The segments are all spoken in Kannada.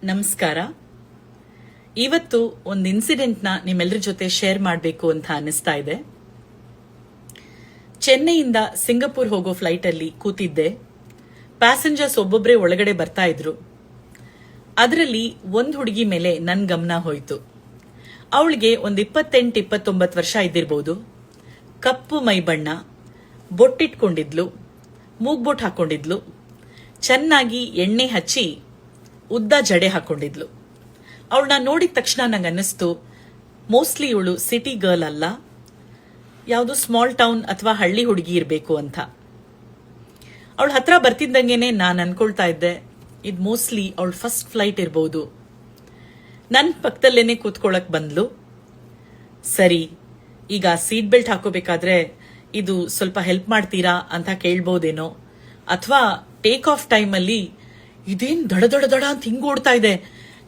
ನಮಸ್ಕಾರ. ಇವತ್ತು ಒಂದು ಇನ್ಸಿಡೆಂಟ್ನ ನಿಮ್ಮೆಲ್ಲರ ಜೊತೆ ಶೇರ್ ಮಾಡಬೇಕು ಅಂತ ಅನ್ನಿಸ್ತಾ ಇದೆ. ಚೆನ್ನೈಯಿಂದ ಸಿಂಗಪುರ್ ಹೋಗೋ ಫ್ಲೈಟಲ್ಲಿ ಕೂತಿದ್ದೆ. ಪ್ಯಾಸೆಂಜರ್ಸ್ ಒಬ್ಬೊಬ್ಬರೇ ಒಳಗಡೆ ಬರ್ತಾ ಇದ್ರು. ಅದರಲ್ಲಿ ಒಂದು ಹುಡುಗಿ ಮೇಲೆ ನನ್ನ ಗಮನ ಹೋಯಿತು. ಅವಳಿಗೆ ಒಂದು 28-29 ವರ್ಷ ಇದ್ದಿರ್ಬೋದು. ಕಪ್ಪು ಮೈ ಬಣ್ಣ, ಬೊಟ್ಟಿಟ್ಕೊಂಡಿದ್ಲು, ಮೂಗ್ಬೊಟ್ಟು ಹಾಕೊಂಡಿದ್ಲು, ಚೆನ್ನಾಗಿ ಎಣ್ಣೆ ಹಚ್ಚಿ ಉದ್ದ ಜಡೆ ಹಾಕೊಂಡಿದ್ಲು. ಅವಳನ್ನ ನೋಡಿದ ತಕ್ಷಣ ನಂಗೆ ಅನ್ನಿಸ್ತು, ಮೋಸ್ಟ್ಲಿ ಇವಳು ಸಿಟಿ ಗರ್ಲ್ ಅಲ್ಲ, ಯಾವುದು ಸ್ಮಾಲ್ ಟೌನ್ ಅಥವಾ ಹಳ್ಳಿ ಹುಡುಗಿ ಇರಬೇಕು ಅಂತ. ಅವಳ ಹತ್ರ ಬರ್ತಿದ್ದಂಗೆನೆ ನಾನು ಅನ್ಕೊಳ್ತಾ ಇದ್ದೆ, ಇದು ಮೋಸ್ಟ್ಲಿ ಅವಳ ಫಸ್ಟ್ ಫ್ಲೈಟ್ ಇರಬಹುದು. ನನ್ನ ಪಕ್ಕದಲ್ಲೇನೆ ಕೂತ್ಕೊಳ್ಳಕ್ ಬಂದ್ಲು. ಸರಿ, ಈಗ ಸೀಟ್ ಬೆಲ್ಟ್ ಹಾಕೋಬೇಕಾದ್ರೆ ಇದು ಸ್ವಲ್ಪ ಹೆಲ್ಪ್ ಮಾಡ್ತೀರಾ ಅಂತ ಕೇಳ್ಬೋದೇನೋ, ಅಥವಾ ಟೇಕ್ ಆಫ್ ಟೈಮಲ್ಲಿ ಇದೇನ್ ದಡ ದಡ ದಡ ಅಂತ ಹಿಂಗ್ ಓಡ್ತಾ ಇದೆ,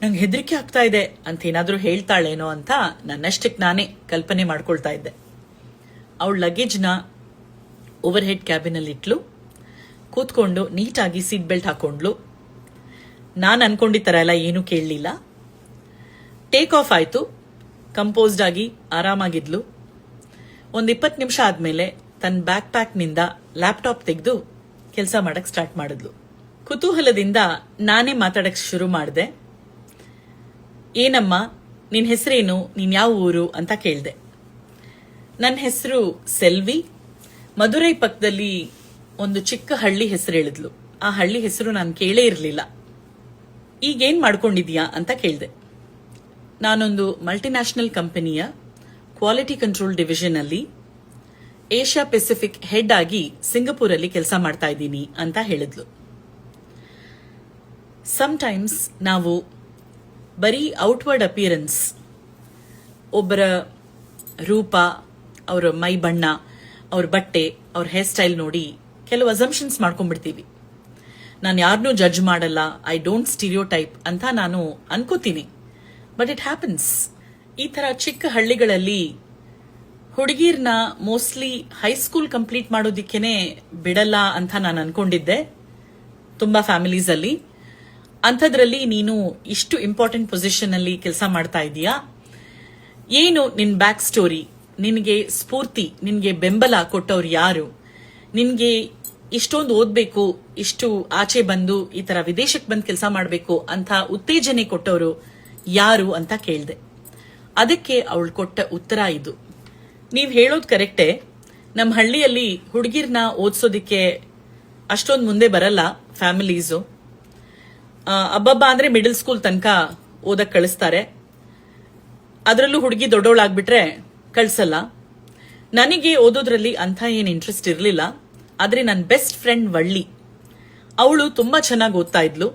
ನಂಗೆ ಹೆದರಿಕೆ ಆಗ್ತಾ ಇದೆ ಅಂತ ಏನಾದ್ರೂ ಹೇಳ್ತಾಳೇನೋ ಅಂತ ನನ್ನಷ್ಟಕ್ಕೆ ನಾನೇ ಕಲ್ಪನೆ ಮಾಡ್ಕೊಳ್ತಾ ಇದ್ದೆ. ಅವಳ ಲಗೇಜ್ನ ಓವರ್ ಹೆಡ್ ಕ್ಯಾಬಿನಲ್ಲಿ ಇಟ್ಲು, ಕೂತ್ಕೊಂಡು ನೀಟಾಗಿ ಸೀಟ್ ಬೆಲ್ಟ್ ಹಾಕೊಂಡ್ಲು. ನಾನು ಅನ್ಕೊಂಡಿದ್ದ ಥರ ಎಲ್ಲ ಏನೂ ಕೇಳಲಿಲ್ಲ. ಟೇಕ್ ಆಫ್ ಆಯ್ತು. ಕಂಪೋಸ್ಡ್ ಆಗಿ ಆರಾಮಾಗಿದ್ಲು. ಒಂದು 20 ನಿಮಿಷ ಆದ್ಮೇಲೆ ತನ್ನ ಬ್ಯಾಕ್ ಪ್ಯಾಕ್ನಿಂದ ಲ್ಯಾಪ್ಟಾಪ್ ತೆಗೆದು ಕೆಲಸ ಮಾಡಕ್ ಸ್ಟಾರ್ಟ್ ಮಾಡಿದ್ಲು. ಕುತೂಹಲದಿಂದ ನಾನೇ ಮಾತಾಡಕ್ ಶುರು ಮಾಡಿದೆ. ಏನಮ್ಮ, ನಿನ್ ಹೆಸರೇನು, ನೀನ್ ಯಾವ ಊರು ಅಂತ ಕೇಳಿದೆ. ನನ್ನ ಹೆಸರು ಸೆಲ್ವಿ, ಮಧುರೈ ಪಕ್ಕದಲ್ಲಿ ಒಂದು ಚಿಕ್ಕ ಹಳ್ಳಿ ಹೆಸರು ಹೇಳಿದ್ಲು. ಆ ಹಳ್ಳಿ ಹೆಸರು ನಾನು ಕೇಳೇ ಇರಲಿಲ್ಲ. ಈಗೇನ್ ಮಾಡ್ಕೊಂಡಿದ್ಯಾ ಅಂತ ಕೇಳಿದೆ. ನಾನೊಂದು ಮಲ್ಟಿನ್ಯಾಷನಲ್ ಕಂಪನಿಯ ಕ್ವಾಲಿಟಿ ಕಂಟ್ರೋಲ್ ಡಿವಿಷನ್ ಅಲ್ಲಿ ಏಷ್ಯಾ ಪೆಸಿಫಿಕ್ ಹೆಡ್ ಆಗಿ ಸಿಂಗಪುರಲ್ಲಿ ಕೆಲಸ ಮಾಡ್ತಾ ಇದ್ದೀನಿ ಅಂತ ಹೇಳಿದ್ಲು. ಸಮ್ಟೈಮ್ಸ್ ನಾವು ಬರೀ ಔಟ್ವರ್ಡ್ ಅಪಿಯರೆನ್ಸ್, ಒಬ್ಬರ ರೂಪ, ಅವರ ಮೈ ಬಣ್ಣ, ಅವ್ರ ಬಟ್ಟೆ, ಅವ್ರ ಹೇರ್ ಸ್ಟೈಲ್ ನೋಡಿ ಕೆಲವು ಅಸಂಪ್ಷನ್ಸ್ ಮಾಡ್ಕೊಂಡ್ಬಿಡ್ತೀವಿ. ನಾನು ಯಾರನ್ನೂ ಜಡ್ಜ್ ಮಾಡಲ್ಲ, ಐ ಡೋಂಟ್ ಸ್ಟೀರಿಯೋಟೈಪ್ ಅಂತ ನಾನು ಅನ್ಕೋತೀನಿ. But it happens. ಈ ತರ ಚಿಕ್ಕ ಹಳ್ಳಿಗಳಲ್ಲಿ ಹುಡುಗಿರ್ನ ಮೋಸ್ಟ್ಲಿ ಹೈಸ್ಕೂಲ್ ಕಂಪ್ಲೀಟ್ ಮಾಡೋದಿಕ್ಕೇನೆ ಬಿಡಲ್ಲ ಅಂತ ನಾನು ಅನ್ಕೊಂಡಿದ್ದೆ ತುಂಬಾ ಫ್ಯಾಮಿಲೀಸ್ ಅಲ್ಲಿ. ಅಂಥದ್ರಲ್ಲಿ ನೀನು ಇಷ್ಟು ಇಂಪಾರ್ಟೆಂಟ್ ಪೊಸಿಷನ್ ಅಲ್ಲಿ ಕೆಲಸ ಮಾಡ್ತಾ ಇದೀಯಾ, ಏನು ನಿನ್ ಬ್ಯಾಕ್ ಸ್ಟೋರಿ, ನಿನಗೆ ಸ್ಫೂರ್ತಿ, ನಿನ್ಗೆ ಬೆಂಬಲ ಕೊಟ್ಟವ್ರು ಯಾರು, ನಿನ್ಗೆ ಇಷ್ಟೊಂದು ಓದ್ಬೇಕು, ಇಷ್ಟು ಆಚೆ ಬಂದು ಈ ತರ ವಿದೇಶಕ್ಕೆ ಬಂದು ಕೆಲಸ ಮಾಡಬೇಕು ಅಂತ ಉತ್ತೇಜನೆ ಕೊಟ್ಟವರು ಯಾರು ಅಂತ ಕೇಳಿದೆ. ಅದಕ್ಕೆ ಅವಳು ಕೊಟ್ಟ ಉತ್ತರ ಇದು. ನೀವ್ ಹೇಳೋದು ಕರೆಕ್ಟೇ. ನಮ್ಮ ಹಳ್ಳಿಯಲ್ಲಿ ಹುಡುಗಿರ್ನ ಓದಿಸೋದಿಕ್ಕೆ ಅಷ್ಟೊಂದು ಮುಂದೆ ಬರಲ್ಲ ಫ್ಯಾಮಿಲೀಸು. ಅಬ್ಬಬ್ಬ ಅಂದ್ರೆ ಮಿಡಲ್ ಸ್ಕೂಲ್ ತನಕ ಓದಕ್ ಕಳಿಸ್ತಾರೆ. ಅದರಲ್ಲೂ ಹುಡುಗಿ ದೊಡ್ಡವಳಾಗ್ಬಿಟ್ರೆ ಕಳ್ಸಲ್ಲ. ನನಗೆ ಓದೋದ್ರಲ್ಲಿ ಅಂತ ಏನ್ ಇಂಟ್ರೆಸ್ಟ್ ಇರಲಿಲ್ಲ. ಆದ್ರೆ ನನ್ನ ಬೆಸ್ಟ್ ಫ್ರೆಂಡ್ ವಳ್ಳಿ, ಅವಳು ತುಂಬಾ ಚೆನ್ನಾಗಿ ಓದ್ತಾ ಇದ್ಲು.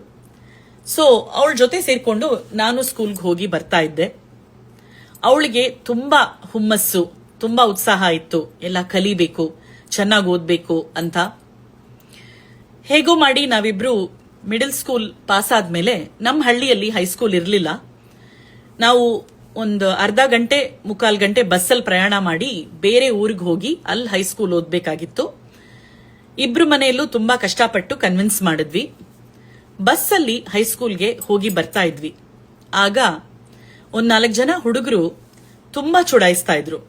ಸೊ ಅವಳ ಜೊತೆ ಸೇರ್ಕೊಂಡು ನಾನು ಸ್ಕೂಲ್ಗೆ ಹೋಗಿ ಬರ್ತಾ ಇದ್ದೆ. ಅವಳಿಗೆ ತುಂಬಾ ಹುಮ್ಮಸ್ಸು, ತುಂಬಾ ಉತ್ಸಾಹ ಇತ್ತು, ಎಲ್ಲ ಕಲಿಬೇಕು, ಚೆನ್ನಾಗಿ ಓದ್ಬೇಕು ಅಂತ. ಹೇಗೋ ಮಾಡಿ ನಾವಿಬ್ರು ಮಿಡಲ್ ಸ್ಕೂಲ್ ಪಾಸ್ ಆದ್ಮೇಲೆ ನಮ್ಮ ಹಳ್ಳಿಯಲ್ಲಿ ಹೈಸ್ಕೂಲ್ ಇರಲಿಲ್ಲ. ನಾವು ಒಂದು ಅರ್ಧ ಗಂಟೆ ಮುಕ್ಕಾಲು ಗಂಟೆ ಬಸ್ಸಲ್ಲಿ ಪ್ರಯಾಣ ಮಾಡಿ ಬೇರೆ ಊರಿಗೆ ಹೋಗಿ ಅಲ್ಲಿ ಹೈಸ್ಕೂಲ್ ಓದ್ಬೇಕಾಗಿತ್ತು. ಇಬ್ರು ಮನೆಯಲ್ಲೂ ತುಂಬಾ ಕಷ್ಟಪಟ್ಟು ಕನ್ವಿನ್ಸ್ ಮಾಡಿದ್ವಿ. ಬಸ್ಸಲ್ಲಿ ಹೈಸ್ಕೂಲ್ಗೆ ಹೋಗಿ ಬರ್ತಾ ಇದ್ವಿ. ಆಗ ಒಂದ್ 4 ಜನ ಹುಡುಗರು ತುಂಬಾ ಚುಡಾಯಿಸ್ತಾ ಇದ್ರು.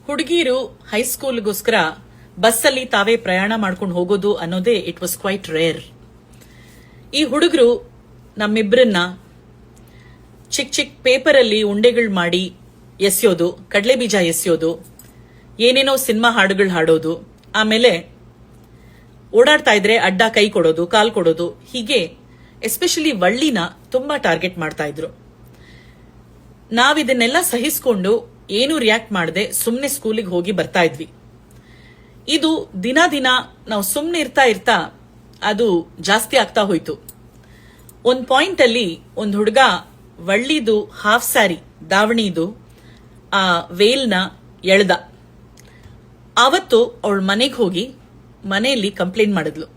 ಹುಡುಗಿರು ಹೈಸ್ಕೂಲ್ಗೋಸ್ಕರ ಬಸ್ಸಲ್ಲಿ ತಾವೇ ಪ್ರಯಾಣ ಮಾಡ್ಕೊಂಡು ಹೋಗೋದು ಅನ್ನೋದೇ ಇಟ್ ವಾಸ್ ಕ್ವೈಟ್ ರೇರ್. ಈ ಹುಡುಗರು ನಮ್ಮಿಬ್ಬರನ್ನ ಚಿಕ್ಕ ಚಿಕ್ಕ ಪೇಪರಲ್ಲಿ ಉಂಡೆಗಳು ಮಾಡಿ ಎಸೆಯೋದು, ಕಡಲೆ ಬೀಜ ಎಸೆಯೋದು, ಏನೇನೋ ಸಿನಿಮಾ ಹಾಡುಗಳು ಹಾಡೋದು, ಆಮೇಲೆ ಓಡಾಡ್ತಾ ಇದ್ರೆ ಅಡ್ಡ ಕೈ ಕೊಡೋದು, ಕಾಲ್ ಕೊಡೋದು, ಹೀಗೆ ಎಸ್ಪೆಷಲಿ ವಳ್ಳಿನ ತುಂಬಾ ಟಾರ್ಗೆಟ್ ಮಾಡ್ತಾ ಇದ್ರು. ನಾವಿದನ್ನೆಲ್ಲ ಸಹಿಸ್ಕೊಂಡು ಏನು ರಿಯಾಕ್ಟ್ ಮಾಡದೆ ಸುಮ್ನೆ ಸ್ಕೂಲಿಗೆ ಹೋಗಿ ಬರ್ತಾ ಇದ್ವಿ. ಇದು ದಿನ ದಿನ ನಾವು ಸುಮ್ನೆ ಇರ್ತಾ ಅದು ಜಾಸ್ತಿ ಆಗ್ತಾ ಹೋಯ್ತು. ಒಂದ್ ಪಾಯಿಂಟ್ ಅಲ್ಲಿ ಒಂದ್ ಹುಡುಗ ವಳ್ಳಿದು ಹಾಫ್ ಸ್ಯಾರಿ, ದಾವಣಿದು ಆ ವೇಲ್ನ ಎಳ್ದ. ಆವತ್ತು ಅವಳ ಮನೆಗೆ ಹೋಗಿ ಮನೆಯಲ್ಲಿ ಕಂಪ್ಲೇಂಟ್ ಮಾಡಿದ್ಲು.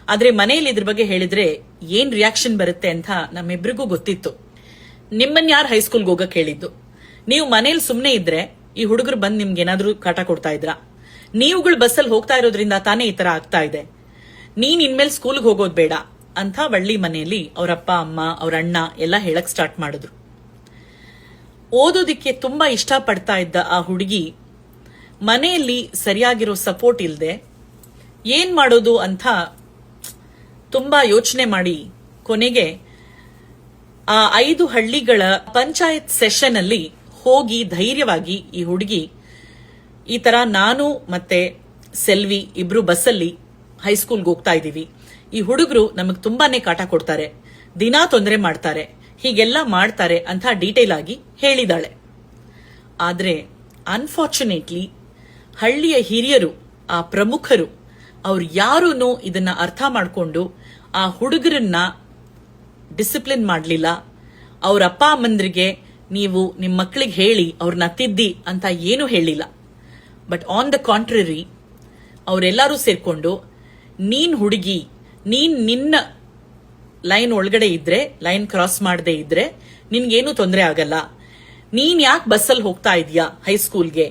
ಆದ್ರೆ ಮನೆಯಲ್ಲಿ ಇದ್ರ ಬಗ್ಗೆ ಹೇಳಿದ್ರೆ ಏನ್ ರಿಯಾಕ್ಷನ್ ಬರುತ್ತೆ ಅಂತ ನಮ್ಮಿಬ್ರಿಗೂ ಗೊತ್ತಿತ್ತು. ನಿಮ್ಮನ್ನ ಯಾರು ಹೈಸ್ಕೂಲ್ಗೆ ಹೋಗಕ್ ಹೇಳಿದ್ದು? ನೀವು ಮನೇಲಿ ಸುಮ್ನೆ ಇದ್ರೆ ಈ ಹುಡುಗರು ಬಂದ್ ನಿಮ್ಗೆ ಏನಾದ್ರೂ ಕಾಟ ಕೊಡ್ತಾ ಇದ್ರಾ? ನೀವುಗಳು ಬಸ್ಸಲ್ಲಿ ಹೋಗ್ತಾ ಇರೋದ್ರಿಂದ ತಾನೇ ಈ ತರ ಆಗ್ತಾ ಇದೆ. ನೀನ್ ಇನ್ಮೇಲೆ ಸ್ಕೂಲ್ಗೆ ಹೋಗೋದ್ ಬೇಡ, ಅಂತ ವಳ್ಳಿ ಮನೆಯಲ್ಲಿ ಅವ್ರ ಅಪ್ಪ ಅಮ್ಮ ಅವ್ರ ಅಣ್ಣ ಎಲ್ಲ ಹೇಳಕ್ ಸ್ಟಾರ್ಟ್ ಮಾಡಿದ್ರು. ಓದೋದಿಕ್ಕೆ ತುಂಬಾ ಇಷ್ಟಪಡ್ತಾ ಇದ್ದ ಆ ಹುಡುಗಿ ಮನೆಯಲ್ಲಿ ಸರಿಯಾಗಿರೋ ಸಪೋರ್ಟ್ ಇಲ್ಲದೆ ಏನ್ ಮಾಡೋದು ಅಂತ ತುಂಬಾ ಯೋಚನೆ ಮಾಡಿ ಕೊನೆಗೆ ಆ 5 ಹಳ್ಳಿಗಳ ಪಂಚಾಯತ್ ಸೆಷನ್ ಅಲ್ಲಿ ಹೋಗಿ ಧೈರ್ಯವಾಗಿ ಈ ಹುಡುಗಿ ಈ ತರ ನಾನು ಮತ್ತೆ ಸೆಲ್ವಿ ಇಬ್ರು ಬಸ್ಸಲ್ಲಿ ಹೈಸ್ಕೂಲ್ಗೆ ಹೋಗ್ತಾ ಇದೀವಿ, ಈ ಹುಡುಗರು ನಮಗ್ ತುಂಬಾನೇ ಕಾಟ ಕೊಡ್ತಾರೆ, ದಿನಾ ತೊಂದರೆ ಮಾಡ್ತಾರೆ, ಹೀಗೆಲ್ಲ ಮಾಡ್ತಾರೆ ಅಂತ ಡೀಟೇಲ್ ಆಗಿ ಹೇಳಿದಾಳೆ. ಆದ್ರೆ ಅನ್ಫಾರ್ಚುನೇಟ್ಲಿ ಹಳ್ಳಿಯ ಹಿರಿಯರು, ಆ ಪ್ರಮುಖರು, ಅವ್ರು ಯಾರೂ ಇದನ್ನ ಅರ್ಥ ಮಾಡ್ಕೊಂಡು ಆ ಹುಡುಗರನ್ನ ಡಿಸಿಪ್ಲಿನ್ ಮಾಡಲಿಲ್ಲ. ಅವ್ರ ಅಪ್ಪ ಅಮ್ಮಂದ್ರಿಗೆ ನೀವು ನಿಮ್ಮ ಮಕ್ಕಳಿಗೆ ಹೇಳಿ ಅವ್ರನ್ನ ತಿದ್ದಿ ಅಂತ ಏನೂ ಹೇಳಿಲ್ಲ. ಬಟ್ ಆನ್ ದ ಕಾಂಟ್ರರಿ ಅವರೆಲ್ಲರೂ ಸೇರ್ಕೊಂಡು ನೀನ್ ಹುಡುಗಿ, ನೀನ್ ನಿನ್ನ ಲೈನ್ ಒಳಗಡೆ ಇದ್ರೆ, ಲೈನ್ ಕ್ರಾಸ್ ಮಾಡದೆ ಇದ್ರೆ ನಿನ್ಗೇನು ತೊಂದರೆ ಆಗಲ್ಲ, ನೀನ್ ಯಾಕೆ ಬಸ್ಸಲ್ಲಿ ಹೋಗ್ತಾ ಇದೀಯಾ ಹೈಸ್ಕೂಲ್ಗೆ,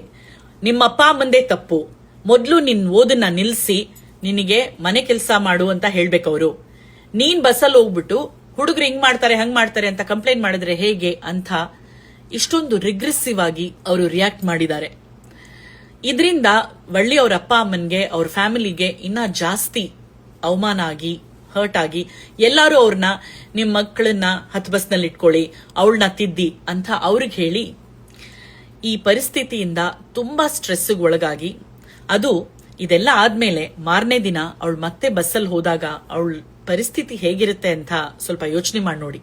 ನಿಮ್ಮ ಅಪ್ಪ ಅಮ್ಮಂದೇ ತಪ್ಪು, ಮೊದ್ಲು ನಿನ್ ಓದನ್ನ ನಿಲ್ಸಿ ನಿನಗೆ ಮನೆ ಕೆಲಸ ಮಾಡು ಅಂತ ಹೇಳ್ಬೇಕವ್ರು, ನೀನ್ ಬಸ್ಸಲ್ಲಿ ಹೋಗ್ಬಿಟ್ಟು ಹುಡುಗರು ಹಿಂಗ್ ಮಾಡ್ತಾರೆ ಹಂಗ್ ಮಾಡ್ತಾರೆ ಅಂತ ಕಂಪ್ಲೇಂಟ್ ಮಾಡಿದ್ರೆ ಹೇಗೆ ಅಂತ ಇಷ್ಟೊಂದು ರಿಗ್ರೆಸಿವ್ ಆಗಿ ಅವರು ರಿಯಾಕ್ಟ್ ಮಾಡಿದ್ದಾರೆ. ಇದರಿಂದ ವಳ್ಳಿ ಅವ್ರ ಅಪ್ಪ ಅಮ್ಮನ್ಗೆ, ಅವ್ರ ಫ್ಯಾಮಿಲಿಗೆ ಇನ್ನ ಜಾಸ್ತಿ ಅವಮಾನ ಆಗಿ, ಹರ್ಟ್ ಆಗಿ, ಎಲ್ಲರೂ ಅವ್ರನ್ನ ನಿಮ್ ಮಕ್ಕಳನ್ನ ಹತ್ತು ಬಸ್ನಲ್ಲಿ ಇಟ್ಕೊಳ್ಳಿ, ಅವಳನ್ನ ತಿದ್ದಿ ಅಂತ ಅವ್ರಿಗೆ ಹೇಳಿ ಈ ಪರಿಸ್ಥಿತಿಯಿಂದ ತುಂಬಾ ಸ್ಟ್ರೆಸ್ಗೆ ಒಳಗಾಗಿ, ಅದು ಇದೆಲ್ಲ ಆದ್ಮೇಲೆ ಮಾರನೇ ದಿನ ಅವಳು ಮತ್ತೆ ಬಸ್ಸಲ್ಲಿ ಹೋದಾಗ ಅವಳ ಪರಿಸ್ಥಿತಿ ಹೇಗಿರುತ್ತೆ ಅಂತ ಸ್ವಲ್ಪ ಯೋಚನೆ ಮಾಡಿ ನೋಡಿ.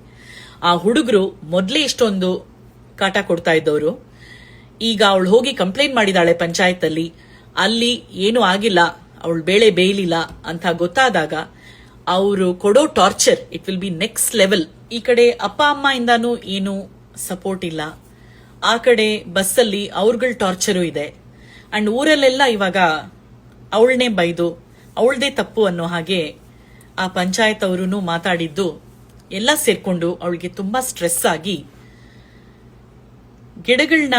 ಆ ಹುಡುಗರು ಮೊದ್ಲೇ ಇಷ್ಟೊಂದು ಕಾಟ ಕೊಡ್ತಾ ಇದ್ದವರು ಈಗ ಅವಳು ಹೋಗಿ ಕಂಪ್ಲೇಂಟ್ ಮಾಡಿದಾಳೆ ಪಂಚಾಯತ್ ಅಲ್ಲಿ ಏನೂ ಆಗಿಲ್ಲ, ಅವಳು ಬೇಳೆ ಬೇಯಲಿಲ್ಲ ಅಂತ ಗೊತ್ತಾದಾಗ ಅವರು ಕೊಡೋ torture it will be next level. ಈ ಕಡೆ ಅಪ್ಪ ಅಮ್ಮ ಇಂದಾನು ಏನು ಸಪೋರ್ಟ್ ಇಲ್ಲ, ಆ ಕಡೆ ಬಸ್ಸಲ್ಲಿ ಅವ್ರಗಳ ಟಾರ್ಚರು ಇದೆ, ಅಂಡ್ ಊರಲ್ಲೆಲ್ಲ ಇವಾಗ ಅವಳನ್ನೇ ಬೈದು ಅವಳದೇ ತಪ್ಪು ಅನ್ನೋ ಹಾಗೆ ಆ ಪಂಚಾಯತ್ ಅವರು ಮಾತಾಡಿದ್ದು ಎಲ್ಲ ಸೇರ್ಕೊಂಡು ಅವಳಿಗೆ ತುಂಬಾ ಸ್ಟ್ರೆಸ್ ಆಗಿ ಗಿಡಗಳನ್ನ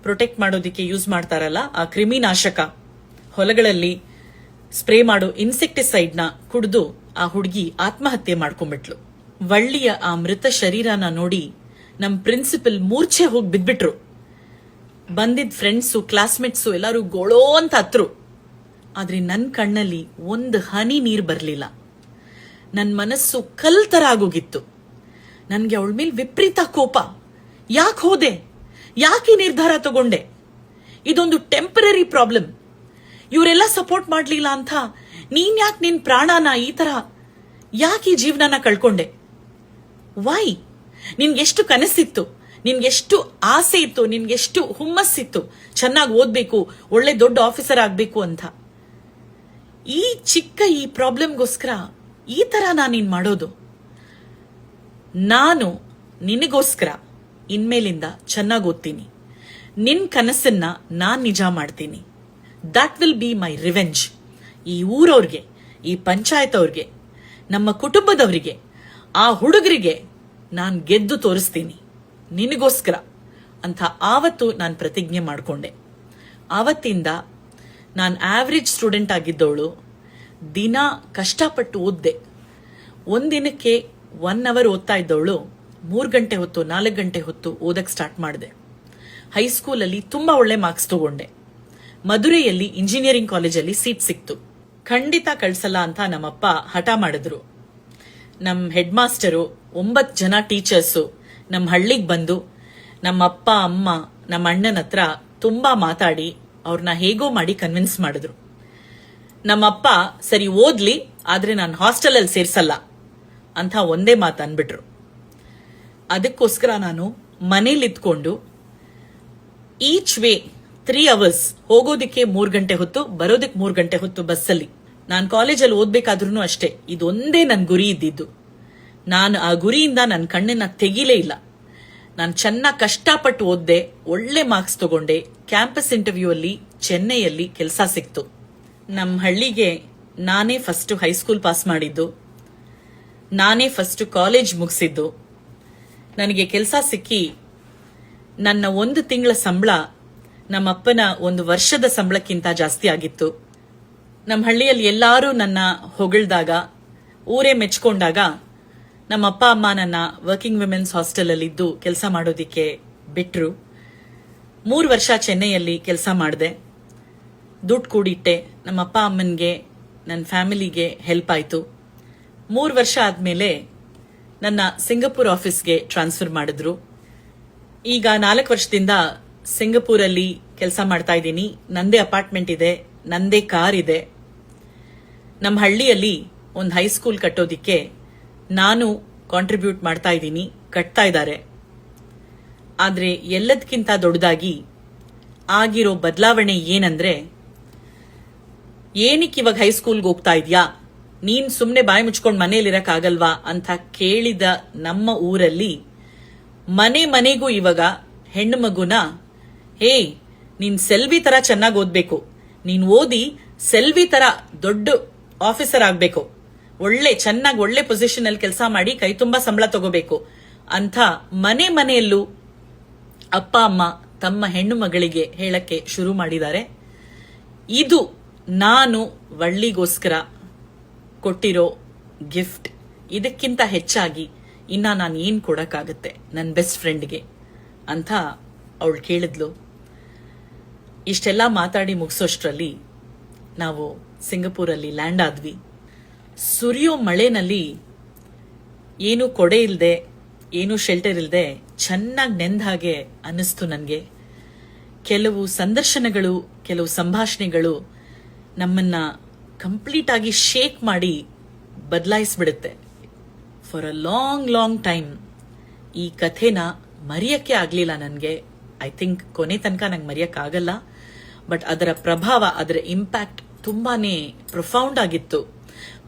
ಪ್ರೊಟೆಕ್ಟ್ ಮಾಡೋದಿಕ್ಕೆ ಯೂಸ್ ಮಾಡ್ತಾರಲ್ಲ ಆ ಕ್ರಿಮಿನಾಶಕ, ಹೊಲಗಳಲ್ಲಿ ಸ್ಪ್ರೇ ಮಾಡೋ ಇನ್ಸೆಕ್ಟಿಸೈಡ್ ನ ಕುಡಿದು ಆ ಹುಡುಗಿ ಆತ್ಮಹತ್ಯೆ ಮಾಡ್ಕೊಂಡ್ಬಿಟ್ಲು. ವಳ್ಳಿಯ ಆ ಮೃತ ಶರೀರನ ನೋಡಿ ನಮ್ ಪ್ರಿನ್ಸಿಪಲ್ ಮೂರ್ಛೆ ಹೋಗಿ ಬಿದ್ಬಿಟ್ರು. ಬಂದಿದ್ ಫ್ರೆಂಡ್ಸು, ಕ್ಲಾಸ್ಮೇಟ್ಸು ಎಲ್ಲರೂ ಗೋಳೋ ಅಂತ ಹತ್ರು. ಆದ್ರೆ ನನ್ ಕಣ್ಣಲ್ಲಿ ಒಂದು ಹನಿ ನೀರ್ ಬರ್ಲಿಲ್ಲ. ನನ್ ಮನಸ್ಸು ಕಲ್ ತರ ಆಗೋಗಿತ್ತು. ನನ್ಗೆ ಅವಳ ಮೇಲೆ ವಿಪರೀತ ಕೋಪ. ಯಾಕೆ ಹೋದೆ, ಯಾಕೆ ನಿರ್ಧಾರ ತಗೊಂಡೆ, ಇದೊಂದು ಟೆಂಪರರಿ ಪ್ರಾಬ್ಲಮ್, ಇವರೆಲ್ಲ ಸಪೋರ್ಟ್ ಮಾಡ್ಲಿಲ್ಲ ಅಂತ ನೀನ್ ಯಾಕೆ ನಿನ್ ಪ್ರಾಣನ ಈ ತರ ಯಾಕೆ ಈ ಜೀವನನ ಕಳ್ಕೊಂಡೆ? ವೈ? ನಿನ್ಗೆಷ್ಟು ಕನಸಿತ್ತು, ನಿನ್ಗೆಷ್ಟು ಆಸೆ ಇತ್ತು, ನಿನ್ಗೆಷ್ಟು ಹುಮ್ಮಸ್ಸಿತ್ತು ಚೆನ್ನಾಗಿ ಓದ್ಬೇಕು, ಒಳ್ಳೆ ದೊಡ್ಡ ಆಫೀಸರ್ ಆಗ್ಬೇಕು ಅಂತ. ಈ ಚಿಕ್ಕ ಈ ಪ್ರಾಬ್ಲಮ್ಗೋಸ್ಕರ ಈ ತರ ನಾನಿನ್ ಮಾಡೋದು? ನಾನು ನಿನಗೋಸ್ಕರ ಇನ್ಮೇಲಿಂದ ಚೆನ್ನಾಗಿ ಓದ್ತೀನಿ, ನಿನ್ ಕನಸನ್ನ ನಾನ್ ನಿಜ ಮಾಡ್ತೀನಿ. That will be my revenge. ಈ ಊರವ್ರಿಗೆ, ಈ ಪಂಚಾಯತ್ ಅವ್ರಿಗೆ, ನಮ್ಮ ಕುಟುಂಬದವರಿಗೆ, ಆ ಹುಡುಗರಿಗೆ ನಾನ್ ಗೆದ್ದು ತೋರಿಸ್ತೀನಿ ನಿನಗೋಸ್ಕರ ಅಂತ ಆವತ್ತು ನಾನು ಪ್ರತಿಜ್ಞೆ ಮಾಡಿಕೊಂಡೆ. ಆವತ್ತಿಂದ ನಾನು ಆವ್ರೇಜ್ ಸ್ಟೂಡೆಂಟ್ ಆಗಿದ್ದವಳು ದಿನ ಕಷ್ಟಪಟ್ಟು ಓದ್ದೆ. ಒಂದಿನಕ್ಕೆ 1 ಅವರ್ ಓದ್ತಾ ಇದ್ದವಳು 3 ಗಂಟೆ ಹೊತ್ತು 4 ಗಂಟೆ ಹೊತ್ತು ಓದಕ್ ಸ್ಟಾರ್ಟ್ ಮಾಡಿದೆ. ಹೈಸ್ಕೂಲಲ್ಲಿ ತುಂಬಾ ಒಳ್ಳೆ ಮಾರ್ಕ್ಸ್ ತಗೊಂಡೆ. ಮಧುರೆಯಲ್ಲಿ ಇಂಜಿನಿಯರಿಂಗ್ ಕಾಲೇಜಲ್ಲಿ ಸೀಟ್ ಸಿಕ್ತು. ಖಂಡಿತ ಕಳ್ಸಲ್ಲ ಅಂತ ನಮ್ಮಪ್ಪ ಹಠ ಮಾಡಿದ್ರು. ನಮ್ಮ ಹೆಡ್ ಮಾಸ್ಟರು 9 ಜನ ಟೀಚರ್ಸು ನಮ್ಮ ಹಳ್ಳಿಗೆ ಬಂದು ನಮ್ಮಪ್ಪ ಅಮ್ಮ ನಮ್ಮ ಅಣ್ಣನ ಹತ್ರ ತುಂಬಾ ಮಾತಾಡಿ ಅವ್ರನ್ನ ಹೇಗೋ ಮಾಡಿ ಕನ್ವಿನ್ಸ್ ಮಾಡಿದ್ರು. ನಮ್ಮಪ್ಪ ಸರಿ ಓದ್ಲಿ, ಆದ್ರೆ ನಾನು ಹಾಸ್ಟೆಲಲ್ಲಿ ಸೇರ್ಸಲ್ಲ ಅಂತ ಒಂದೇ ಮಾತು ಅನ್ಬಿಟ್ರು. ಅದಕ್ಕೋಸ್ಕರ ನಾನು ಮನೇಲಿ ಇದ್ಕೊಂಡು ಈಚ್ ವೇ 3 ಅವರ್ಸ್, ಹೋಗೋದಿಕ್ಕೆ 3 ಗಂಟೆ ಹೊತ್ತು, ಬರೋದಕ್ಕೆ 3 ಗಂಟೆ ಹೊತ್ತು ಬಸ್ಸಲ್ಲಿ. ನಾನು ಕಾಲೇಜಲ್ಲಿ ಓದ್ಬೇಕಾದ್ರೂ ಅಷ್ಟೇ, ಇದೊಂದೇ ನನ್ನ ಗುರಿ ಇದ್ದಿದ್ದು. ನಾನು ಆ ಗುರಿಯಿಂದ ನನ್ನ ಕಣ್ಣನ್ನ ತೆಗಿಲೇ ಇಲ್ಲ. ನಾನು ಚೆನ್ನಾಗಿ ಕಷ್ಟಪಟ್ಟು ಓದ್ದೆ, ಒಳ್ಳೆ ಮಾರ್ಕ್ಸ್ ತಗೊಂಡೆ. ಕ್ಯಾಂಪಸ್ ಇಂಟರ್ವ್ಯೂ ಅಲ್ಲಿ ಚೆನ್ನೈಯಲ್ಲಿ ಕೆಲಸ ಸಿಕ್ತು. ನಮ್ಮ ಹಳ್ಳಿಗೆ ನಾನೇ ಫಸ್ಟ್ ಹೈಸ್ಕೂಲ್ ಪಾಸ್ ಮಾಡಿದ್ದು, ನಾನೇ ಫಸ್ಟ್ ಕಾಲೇಜ್ ಮುಗಿಸಿದ್ದು. ನನಗೆ ಕೆಲಸ ಸಿಕ್ಕಿ ನನ್ನ 1 ತಿಂಗಳ ಸಂಬಳ ನಮ್ಮಪ್ಪನ 1 ವರ್ಷದ ಸಂಬಳಕ್ಕಿಂತ ಜಾಸ್ತಿ ಆಗಿತ್ತು. ನಮ್ಮ ಹಳ್ಳಿಯಲ್ಲಿ ಎಲ್ಲರೂ ನನ್ನ ಹೊಗಳ್ದಾಗ ಊರೇ ಮೆಚ್ಕೊಂಡಾಗ ನಮ್ಮ ಅಪ್ಪ ಅಮ್ಮ ನನ್ನ ವರ್ಕಿಂಗ್ ವಿಮೆನ್ಸ್ ಹಾಸ್ಟೆಲಲ್ಲಿದ್ದು ಕೆಲಸ ಮಾಡೋದಿಕ್ಕೆ ಬಿಟ್ರು. 3 ವರ್ಷ ಚೆನ್ನೈಯಲ್ಲಿ ಕೆಲಸ ಮಾಡಿದೆ, ದುಡ್ಡು ಕೂಡಿಟ್ಟೆ. ನಮ್ಮ ಅಪ್ಪ ಅಮ್ಮನಿಗೆ, ನನ್ನ ಫ್ಯಾಮಿಲಿಗೆ ಹೆಲ್ಪ್ ಆಯಿತು. 3 ವರ್ಷ ಆದಮೇಲೆ ನನ್ನ ಸಿಂಗಪುರ್ ಆಫೀಸ್ಗೆ ಟ್ರಾನ್ಸ್ಫರ್ ಮಾಡಿದ್ರು. ಈಗ 4 ವರ್ಷದಿಂದ ಸಿಂಗಪೂರಲ್ಲಿ ಕೆಲಸ ಮಾಡ್ತಾ ಇದ್ದೀನಿ. ನಂದೇ ಅಪಾರ್ಟ್ಮೆಂಟ್ ಇದೆ, ನಂದೇ ಕಾರ್ ಇದೆ. ನಮ್ಮ ಹಳ್ಳಿಯಲ್ಲಿ ಒಂದು ಹೈಸ್ಕೂಲ್ ಕಟ್ಟೋದಿಕ್ಕೆ ನಾನು ಕಾಂಟ್ರಿಬ್ಯೂಟ್ ಮಾಡ್ತಾ ಇದ್ದೀನಿ, ಕಟ್ತಾ ಇದ್ದಾರೆ. ಆದರೆ ಎಲ್ಲದಕ್ಕಿಂತ ದೊಡ್ಡದಾಗಿ ಆಗಿರೋ ಬದಲಾವಣೆ ಏನಂದ್ರೆ, ಏನಕ್ಕೆ ಇವಾಗ ಹೈಸ್ಕೂಲ್ಗೆ ಹೋಗ್ತಾ ಇದೆಯಾ, ನೀನ್ ಸುಮ್ಮನೆ ಬಾಯಿ ಮುಚ್ಕೊಂಡು ಮನೇಲಿರಕ್ಕಾಗಲ್ವಾ ಅಂತ ಕೇಳಿದ ನಮ್ಮ ಊರಲ್ಲಿ ಮನೆ ಮನೆಗೂ ಇವಾಗ ಹೆಣ್ಣು ಮಗುನ, ಹೇ ನೀನ್ ಸೆಲ್ವಿ ತರ ಚೆನ್ನಾಗಿ ಓದ್ಬೇಕು, ನೀನ್ ಓದಿ ಸೆಲ್ವಿ ತರ ದೊಡ್ಡ ಆಫೀಸರ್ ಆಗ್ಬೇಕು, ಚೆನ್ನಾಗಿ ಒಳ್ಳೆ ಪೊಸಿಷನ್ ಅಲ್ಲಿ ಕೆಲಸ ಮಾಡಿ ಕೈ ತುಂಬಾ ಸಂಬಳ ತಗೋಬೇಕು ಅಂತ ಮನೆ ಮನೆಯಲ್ಲೂ ಅಪ್ಪ ಅಮ್ಮ ತಮ್ಮ ಹೆಣ್ಣು ಮಗಳಿಗೆ ಹೇಳಕ್ಕೆ ಶುರು ಮಾಡಿದ್ದಾರೆ. ಇದು ನಾನು ವಳ್ಳಿಗೋಸ್ಕರ ಕೊಟ್ಟಿರೋ ಗಿಫ್ಟ್. ಇದಕ್ಕಿಂತ ಹೆಚ್ಚಾಗಿ ಇನ್ನ ನಾನು ಏನ್ ಕೊಡಕ್ಕಾಗತ್ತೆ ನನ್ನ ಬೆಸ್ಟ್ ಫ್ರೆಂಡ್ಗೆ ಅಂತ ಅವಳು ಕೇಳಿದ್ಲು. ಇಷ್ಟೆಲ್ಲ ಮಾತಾಡಿ ಮುಗಿಸೋಷ್ಟ್ರಲ್ಲಿ ನಾವು ಸಿಂಗಪೂರಲ್ಲಿ ಲ್ಯಾಂಡ್ ಆದ್ವಿ. ಸುರಿಯೋ ಮಳೆನಲ್ಲಿ ಏನು ಕೊಡೆ ಇಲ್ಲದೆ, ಏನು ಶೆಲ್ಟರ್ ಇಲ್ಲದೆ ಚೆನ್ನಾಗಿ ನೆಂದ ಹಾಗೆ ಅನ್ನಿಸ್ತು ನನಗೆ. ಕೆಲವು ಸಂದರ್ಶನಗಳು, ಕೆಲವು ಸಂಭಾಷಣೆಗಳು ನಮ್ಮನ್ನ ಕಂಪ್ಲೀಟ್ ಆಗಿ ಶೇಕ್ ಮಾಡಿ ಬದಲಾಯಿಸ್ಬಿಡುತ್ತೆ. ಫಾರ್ ಅ ಲಾಂಗ್ ಟೈಮ್ ಈ ಕಥೆನ ಮರೆಯಕ್ಕೆ ಆಗ್ಲಿಲ್ಲ ನನಗೆ. ಐ ಥಿಂಕ್ ಕೊನೆ ತನಕ ನಂಗೆ ಮರೆಯಕ್ಕಾಗಲ್ಲ. ಬಟ್ ಅದರ ಪ್ರಭಾವ, ಅದರ ಇಂಪ್ಯಾಕ್ಟ್ ತುಂಬಾನೇ ಪ್ರೊಫೌಂಡ್ ಆಗಿತ್ತು.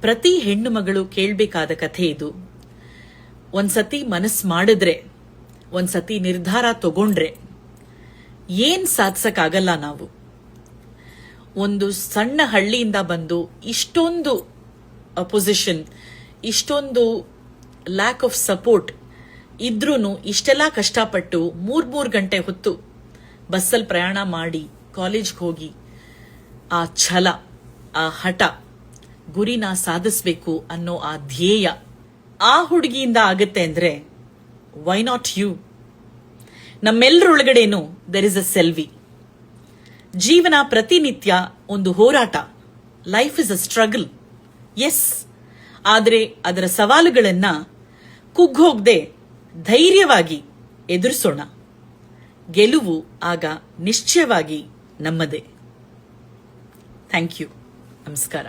ಪ್ರತಿ ಹೆಣ್ಣು ಮಗಳು ಕೇಳಬೇಕಾದ ಕಥೆ ಇದು. ಒಂದ್ಸತಿ ಮನಸ್ಸು ಮಾಡಿದ್ರೆ, ಒಂದ್ಸತಿ ನಿರ್ಧಾರ ತಗೊಂಡ್ರೆ ಏನ್ ಸಾಧಿಸಕ್ಕಾಗಲ್ಲ ನಾವು. ಒಂದು ಸಣ್ಣ ಹಳ್ಳಿಯಿಂದ ಬಂದು ಇಷ್ಟೊಂದು ಅಪೋಸಿಷನ್, ಇಷ್ಟೊಂದು ಲ್ಯಾಕ್ ಆಫ್ ಸಪೋರ್ಟ್ ಇದ್ರೂನು ಇಷ್ಟೆಲ್ಲ ಕಷ್ಟಪಟ್ಟು 3 ಗಂಟೆ ಹೊತ್ತು ಬಸ್ಸಲ್ಲಿ ಪ್ರಯಾಣ ಮಾಡಿ ಕಾಲೇಜ್ಗೆ ಹೋಗಿ ಆ ಛಲ, ಆ ಹಠ, ಗುರಿನ ಸಾಧಿಸ್ಬೇಕು ಅನ್ನೋ ಆ ಧ್ಯೇಯ ಆ ಹುಡುಗಿಯಿಂದ ಆಗತ್ತೆ ಅಂದ್ರೆ ವೈ ನಾಟ್ ಯು? ನಮ್ಮೆಲ್ಲರೊಳಗಡೆನೂ ದರ್ ಇಸ್ ಅ ಸೆಲ್ವಿ. ಜೀವನ ಪ್ರತಿನಿತ್ಯ ಒಂದು ಹೋರಾಟ. Life is a struggle, yes. ಆದರೆ ಅದರ ಸವಾಲುಗಳನ್ನ ಕುಗ್ಗೋಗದೆ ಧೈರ್ಯವಾಗಿ ಎದುರಿಸೋಣ. ಗೆಲುವು ಆಗ ನಿಶ್ಚಯವಾಗಿ ನಮ್ಮದೇ. Thank you. ನಮಸ್ಕಾರ.